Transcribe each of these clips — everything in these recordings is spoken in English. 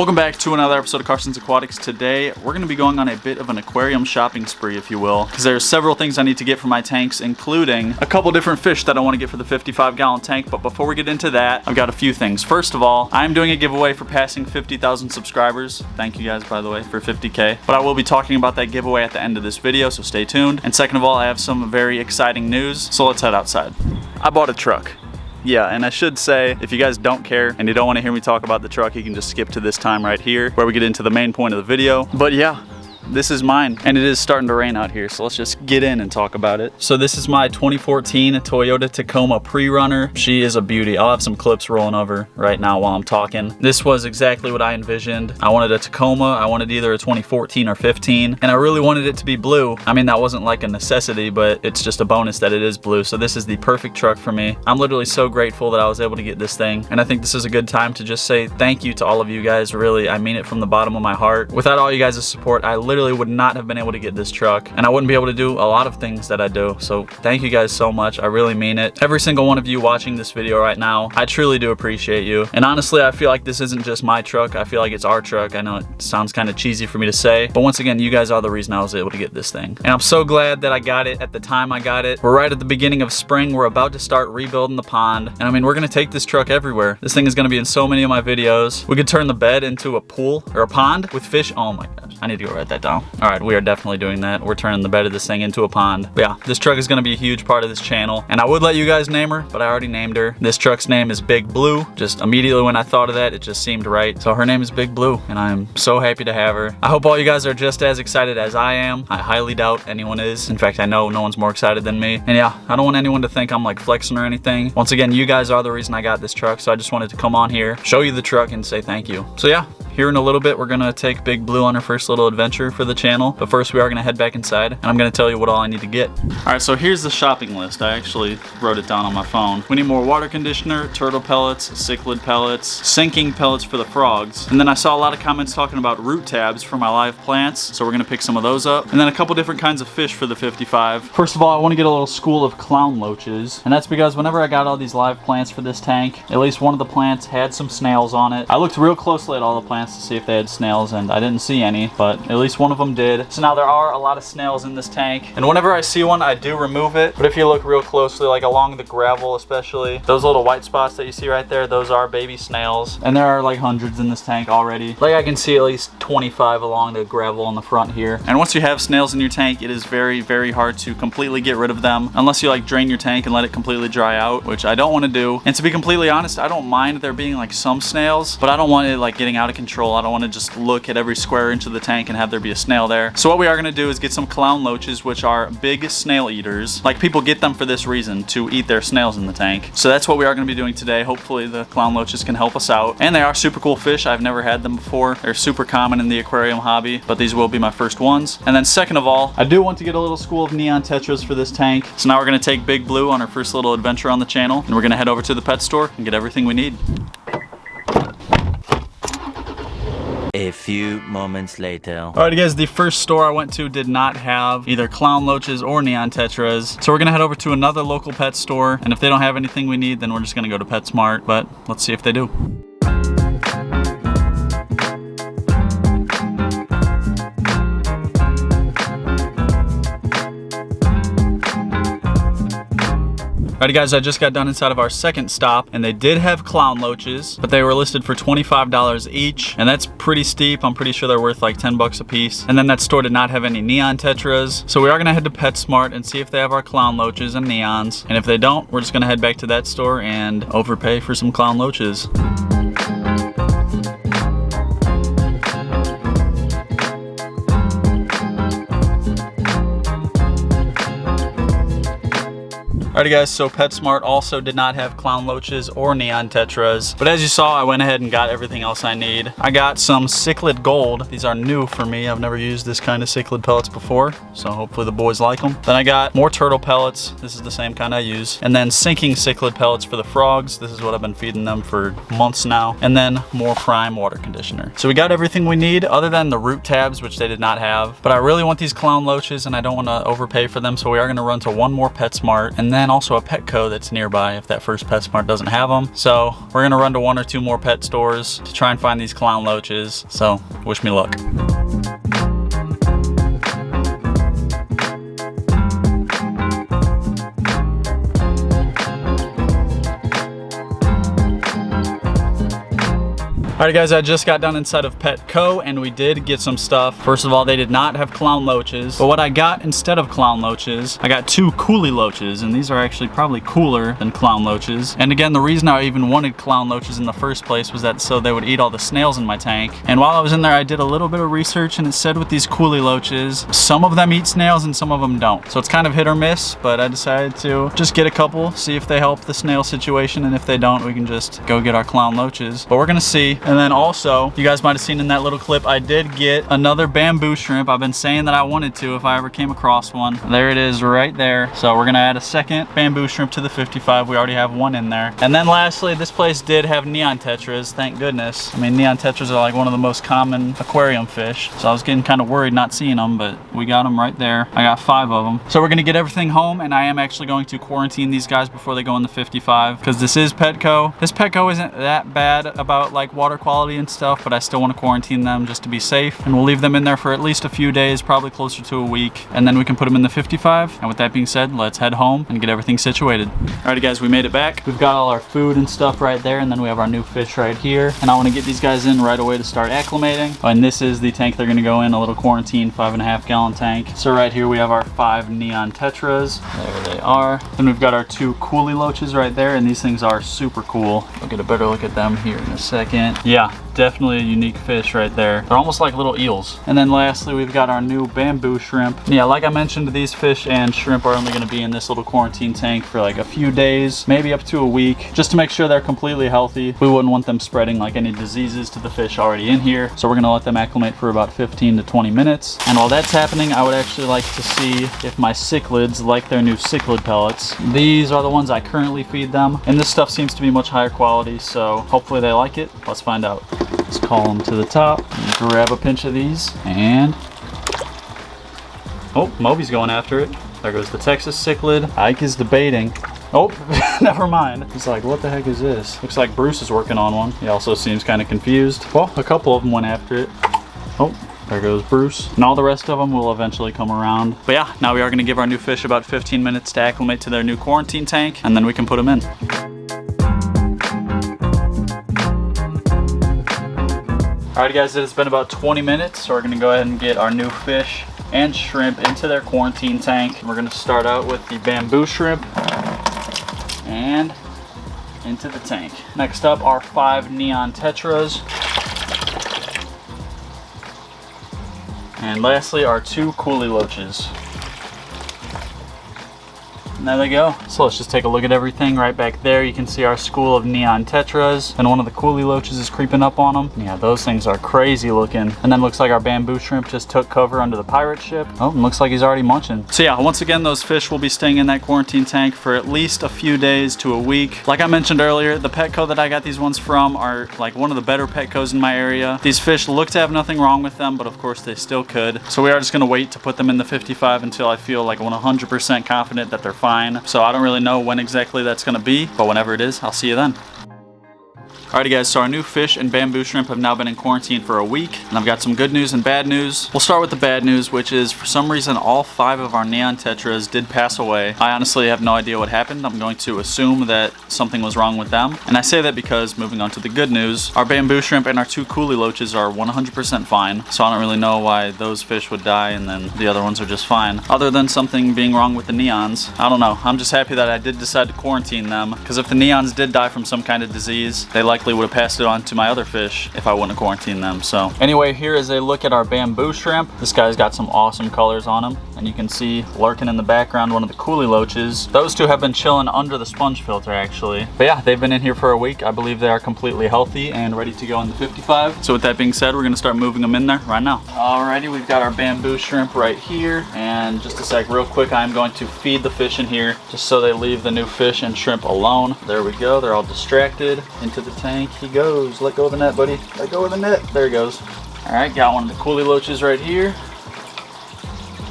Welcome back to another episode of Carson's Aquatics. Today, we're going to be going on a bit of an aquarium shopping spree, if you will, because there's several things I need to get for my tanks, including a couple different fish that I want to get for the 55-gallon tank. But before we get into that, I've got a few things. First of all, I'm doing a giveaway for passing 50,000 subscribers. Thank you guys, by the way, for 50K. But I will be talking about that giveaway at the end of this video, so stay tuned. And second of all, I have some very exciting news, so let's head outside. I bought a truck. Yeah, and I should say, if you guys don't care and you don't want to hear me talk about the truck, you can just skip to this time right here where we get into the main point of the video. But yeah, this is mine, and it is starting to rain out here, so let's just get in and talk about it. So this is my 2014 Toyota Tacoma Pre-Runner. She is a beauty. I'll have some clips rolling over right now while I'm talking. This was exactly what I envisioned. I wanted a Tacoma. I wanted either a 2014 or 15, and I really wanted it to be blue. I mean, that wasn't like a necessity, but it's just a bonus that it is blue, so this is the perfect truck for me. I'm literally so grateful that I was able to get this thing, and I think this is a good time to just say thank you to all of you guys. Really, I mean it from the bottom of my heart. Without all you guys' support, I literally would not have been able to get this truck, and I wouldn't be able to do a lot of things that I do. So thank you guys so much. I really mean it. Every single one of you watching this video right now, I truly do appreciate you. And honestly, I feel like this isn't just my truck. I feel like it's our truck. I know it sounds kind of cheesy for me to say, but once again, you guys are the reason I was able to get this thing. And I'm so glad that I got it at the time I got it. We're right at the beginning of spring. We're about to start rebuilding the pond. And I mean, we're gonna take this truck everywhere. This thing is gonna be in so many of my videos. We could turn the bed into a pool or a pond with fish. Oh my gosh, I need to go write that down. All right, we are definitely doing that. We're turning the bed of this thing into a pond. But yeah, this truck is gonna be a huge part of this channel. And I would let you guys name her, but I already named her. This truck's name is Big Blue. Just immediately when I thought of that, it just seemed right. So her name is Big Blue, and I'm so happy to have her. I hope all you guys are just as excited as I am. I highly doubt anyone is. In fact, I know no one's more excited than me. And yeah, I don't want anyone to think I'm like flexing or anything. Once again, you guys are the reason I got this truck, so I just wanted to come on here, show you the truck, and say thank you. So yeah, here in a little bit, we're gonna take Big Blue on her first little adventure for the channel. But first, we are gonna head back inside, and I'm gonna tell you what all I need to get. All right, so here's the shopping list. I actually wrote it down on my phone. We need more water conditioner, turtle pellets, cichlid pellets, sinking pellets for the frogs. And then I saw a lot of comments talking about root tabs for my live plants, so we're gonna pick some of those up. And then a couple different kinds of fish for the 55. First of all, I wanna get a little school of clown loaches. And that's because whenever I got all these live plants for this tank, at least one of the plants had some snails on it. I looked real closely at all the plants to see if they had snails, and I didn't see any, but at least one of them did. So now there are a lot of snails in this tank, and whenever I see one, I do remove it. But if you look real closely, like along the gravel especially, those little white spots that you see right there, those are baby snails, and there are like hundreds in this tank already. Like I can see at least 25 along the gravel on the front here. And once you have snails in your tank, it is very, very hard to completely get rid of them, unless you like drain your tank and let it completely dry out, which I don't want to do. And to be completely honest, I don't mind there being like some snails, but I don't want it like getting out of control. I don't want to just look at every square inch of the tank and have there be a snail there. So what we are going to do is get some clown loaches, which are big snail eaters. Like people get them for this reason, to eat their snails in the tank. So that's what we are going to be doing today. Hopefully the clown loaches can help us out. And they are super cool fish. I've never had them before. They're super common in the aquarium hobby, but these will be my first ones. And then second of all, I do want to get a little school of neon tetras for this tank. So now we're going to take Big Blue on her first little adventure on the channel, and we're going to head over to the pet store and get everything we need. A few moments later. Alright guys, the first store I went to did not have either clown loaches or neon tetras. So we're gonna head over to another local pet store, and if they don't have anything we need, then we're just gonna go to PetSmart, but let's see if they do. Alrighty guys, I just got done inside of our second stop, and they did have clown loaches, but they were listed for $25 each, and that's pretty steep. I'm pretty sure they're worth like 10 bucks a piece. And then that store did not have any neon tetras, so we are gonna head to PetSmart and see if they have our clown loaches and neons. And if they don't, we're just gonna head back to that store and overpay for some clown loaches. Alrighty guys, so PetSmart also did not have clown loaches or neon tetras, but as you saw, I went ahead and got everything else I need. I got some cichlid gold. These are new for me. I've never used this kind of cichlid pellets before, so hopefully the boys like them. Then I got more turtle pellets. This is the same kind I use. And then sinking cichlid pellets for the frogs. This is what I've been feeding them for months now. And then more prime water conditioner. So we got everything we need other than the root tabs, which they did not have. But I really want these clown loaches and I don't want to overpay for them, so we are going to run to one more PetSmart, and then and also a Petco that's nearby if that first PetSmart doesn't have them. So we're gonna run to 1 or 2 more pet stores to try and find these clown loaches. So wish me luck. Alright guys, I just got done inside of Petco and we did get some stuff. First of all, they did not have clown loaches, but what I got instead of clown loaches, I got 2 coolie loaches, and these are actually probably cooler than clown loaches. And again, the reason I even wanted clown loaches in the first place was that so they would eat all the snails in my tank. And while I was in there, I did a little bit of research, and it said with these coolie loaches, some of them eat snails and some of them don't. So it's kind of hit or miss, but I decided to just get a couple, see if they help the snail situation, and if they don't, we can just go get our clown loaches. But we're gonna see. And then also, you guys might have seen in that little clip, I did get another bamboo shrimp. I've been saying that I wanted to if I ever came across one. There it is right there. So we're gonna add a second bamboo shrimp to the 55. We already have one in there. And then lastly, this place did have neon tetras, thank goodness. I mean, neon tetras are like one of the most common aquarium fish. So I was getting kind of worried not seeing them, but we got them right there. I got 5 of them. So we're gonna get everything home, and I am actually going to quarantine these guys before they go in the 55, because this is Petco. This Petco isn't that bad about like water quality and stuff, but I still want to quarantine them just to be safe, and we'll leave them in there for at least a few days, probably closer to a week, and then we can put them in the 55. And with that being said, let's head home and get everything situated. Alrighty guys, we made it back. We've got all our food and stuff right there, and then we have our new fish right here, and I want to get these guys in right away to start acclimating. And this is the tank they're going to go in, a little quarantine 5.5 gallon tank. So right here we have our 5 neon tetras. There they are. Then we've got our 2 coolie loaches right there, and these things are super cool. We'll get a better look at them here in a second. Yeah, definitely a unique fish right there. They're almost like little eels. And then lastly, we've got our new bamboo shrimp. Yeah, like I mentioned, these fish and shrimp are only going to be in this little quarantine tank for like a few days, maybe up to a week, just to make sure they're completely healthy. We wouldn't want them spreading like any diseases to the fish already in here. So we're going to let them acclimate for about 15 to 20 minutes. And while that's happening, I would actually like to see if my cichlids like their new cichlid pellets. These are the ones I currently feed them, and this stuff seems to be much higher quality, so hopefully they like it. Let's find out. Let's call them to the top, grab a pinch of these, and oh, Moby's going after it. There goes the Texas cichlid. Ike is debating. Oh, never mind. He's like, what the heck is this? Looks like Bruce is working on one. He also seems kind of confused. Well, a couple of them went after it. Oh, there goes Bruce. And all the rest of them will eventually come around. But yeah, now we are going to give our new fish about 15 minutes to acclimate to their new quarantine tank, and then we can put them in. Alright guys, it has been about 20 minutes, so we're going to go ahead and get our new fish and shrimp into their quarantine tank. We're going to start out with the bamboo shrimp and into the tank. Next up, our 5 neon tetras. And lastly, our 2 coolie loaches. And there they go. So let's just take a look at everything. Right back there, you can see our school of neon tetras, and one of the coolie loaches is creeping up on them. Yeah, those things are crazy looking. And then looks like our bamboo shrimp just took cover under the pirate ship. Oh, and looks like he's already munching. So yeah, once again, those fish will be staying in that quarantine tank for at least a few days to a week. Like I mentioned earlier, the Petco that I got these ones from are like one of the better Petcos in my area. These fish look to have nothing wrong with them, but of course they still could. So we are just gonna wait to put them in the 55 until I feel like 100% confident that they're fine. So I don't really know when exactly that's going to be, but whenever it is, I'll see you then. Alrighty guys, so our new fish and bamboo shrimp have now been in quarantine for a week, and I've got some good news and bad news. We'll start with the bad news, which is for some reason all 5 of our neon tetras did pass away. I honestly have no idea what happened. I'm going to assume that something was wrong with them, and I say that because, moving on to the good news, our bamboo shrimp and our 2 coolie loaches are 100% fine, so I don't really know why those fish would die and then the other ones are just fine, other than something being wrong with the neons. I don't know. I'm just happy that I did decide to quarantine them, because if the neons did die from some kind of disease, they likely would have passed it on to my other fish if I wouldn't quarantine them. So anyway, here is a look at our bamboo shrimp. This guy's got some awesome colors on him, and you can see lurking in the background one of the coolie loaches. Those 2 have been chilling under the sponge filter actually. But yeah, they've been in here for a week. I believe they are completely healthy and ready to go in the 55. So with that being said, we're gonna start moving them in there right now. Alrighty, we've got our bamboo shrimp right here, and just a sec, real quick, I'm going to feed the fish in here just so they leave the new fish and shrimp alone. There we go, they're all distracted. Into the tank he goes. Let go of the net, buddy. Let go of the net. There he goes. Alright, got one of the coolie loaches right here.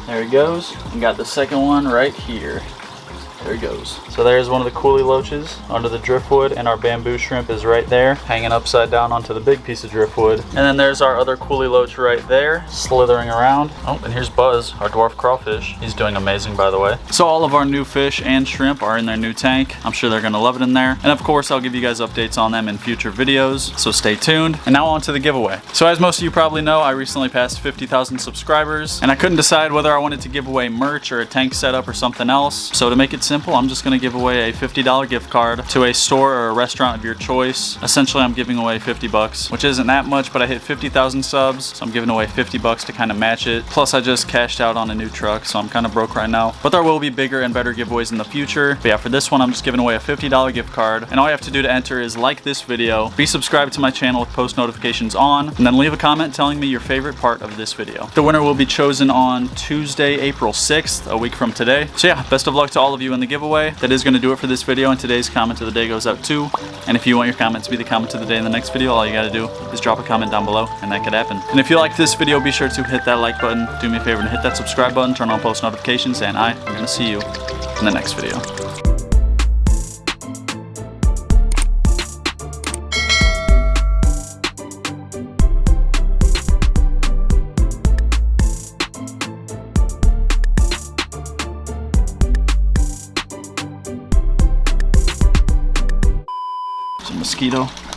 There he goes. And got the second one right here. There he goes. So there's one of the coolie loaches under the driftwood, and our bamboo shrimp is right there, hanging upside down onto the big piece of driftwood. And then there's our other coolie loach right there, slithering around. Oh, and here's Buzz, our dwarf crawfish. He's doing amazing, by the way. So all of our new fish and shrimp are in their new tank. I'm sure they're gonna love it in there. And of course, I'll give you guys updates on them in future videos, so stay tuned. And now on to the giveaway. So as most of you probably know, I recently passed 50,000 subscribers, and I couldn't decide whether I wanted to give away merch or a tank setup or something else. So to make it simple, I'm just gonna give away a $50 gift card to a store or a restaurant of your choice. Essentially, I'm giving away 50 bucks, which isn't that much, but I hit 50,000 subs, so I'm giving away 50 bucks to kind of match it. Plus, I just cashed out on a new truck, so I'm kind of broke right now. But there will be bigger and better giveaways in the future. But yeah, for this one, I'm just giving away a $50 gift card, and all you have to do to enter is like this video, be subscribed to my channel with post notifications on, and then leave a comment telling me your favorite part of this video. The winner will be chosen on Tuesday, April 6th, a week from today. So yeah, best of luck to all of you in the giveaway. That is going to do it for this video, and today's comment of the day goes out too. And if you want your comment to be the comment of the day in the next video, all you got to do is drop a comment down below, and that could happen. And if you like this video, be sure to hit that like button, do me a favor and hit that subscribe button, turn on post notifications, and I am going to see you in the next video. There's a mosquito.